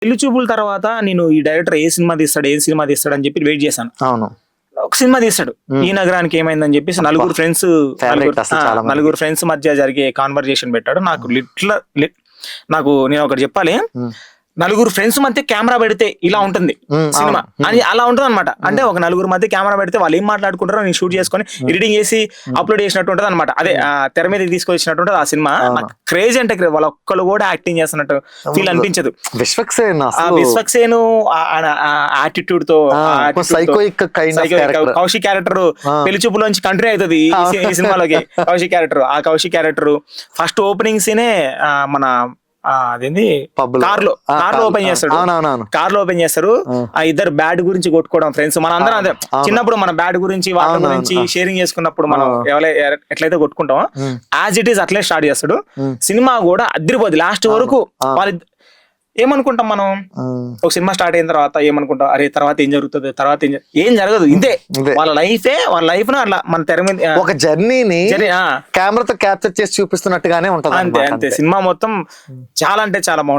పెళ్లి చూపుల తర్వాత నేను ఈ డైరెక్టర్ ఏ సినిమా తీస్తాడు అని చెప్పి వెయిట్ చేశాను. అవును. ఒక సినిమా తీస్తాడు, ఈ నగరానికి ఏమైందని చెప్పేసి నలుగురు ఫ్రెండ్స్ మధ్య జరిగే కాన్వర్జేషన్ పెట్టాడు. నాకు నేను ఒకటి చెప్పాలి, నలుగురు ఫ్రెండ్స్ మధ్య కెమెరా పెడితే ఇలా ఉంటుంది సినిమా అని, అలా ఉంటుంది అనమాట. అంటే ఒక నలుగురు మధ్య కెమెరా పెడితే వాళ్ళు ఏం మాట్లాడుకుంటారో నేను షూట్ చేసుకొని ఎడిటింగ్ చేసి అప్లోడ్ చేసినట్టు ఉంటుంది అనమాట. అదే తెర మీద తీసుకొచ్చినట్టు ఉంటుంది ఆ సినిమా. నాకు క్రేజ్ అంటే వాళ్ళ ఒక్కళ్ళు కూడా యాక్టింగ్ చేస్తున్నట్టు ఫీల్ అనిపించదు. విశ్వక్సేన్ యాటిట్యూడ్ తో, కౌశిక్ క్యారెక్టర్ పెళ్లి చూపులోంచి కంటిన్యూ అవుతుంది ఈ సినిమాలోకి. కౌశిక్ క్యారెక్టర్ ఫస్ట్ ఓపెనింగ్ సీనే మన అదేంది కార్లో ఓపెన్ చేస్తారు. ఆ ఇద్దరు బ్యాడ్ గురించి కొట్టుకోవడం ఫ్రెండ్స్. మన అందరం అదే చిన్నప్పుడు మన బ్యాడ్ గురించి వాళ్ళ గురించి షేరింగ్ చేసుకున్నప్పుడు మనం ఎట్లయితే కొట్టుకుంటామో యాజ్ ఇట్ ఈస్ అట్లే స్టార్ట్ చేస్తాడు. సినిమా కూడా అదిరిపోద్ది లాస్ట్ వరకు. వాళ్ళ ఏమనుకుంటాం మనం ఒక సినిమా స్టార్ట్ అయిన తర్వాత ఏమనుకుంటాం, అరే తర్వాత ఏం జరుగుతుంది, తర్వాత ఏం జరగదు, ఇంతే వాళ్ళ లైఫ్ ను అట్లా మన తెర మీద ఒక జర్నీని కెమెరాతో క్యాప్చర్ చేసి చూపిస్తున్నట్టుగానే ఉంటుంది. అంతే సినిమా మొత్తం చాలా అంటే చాలా బాగుంటుంది.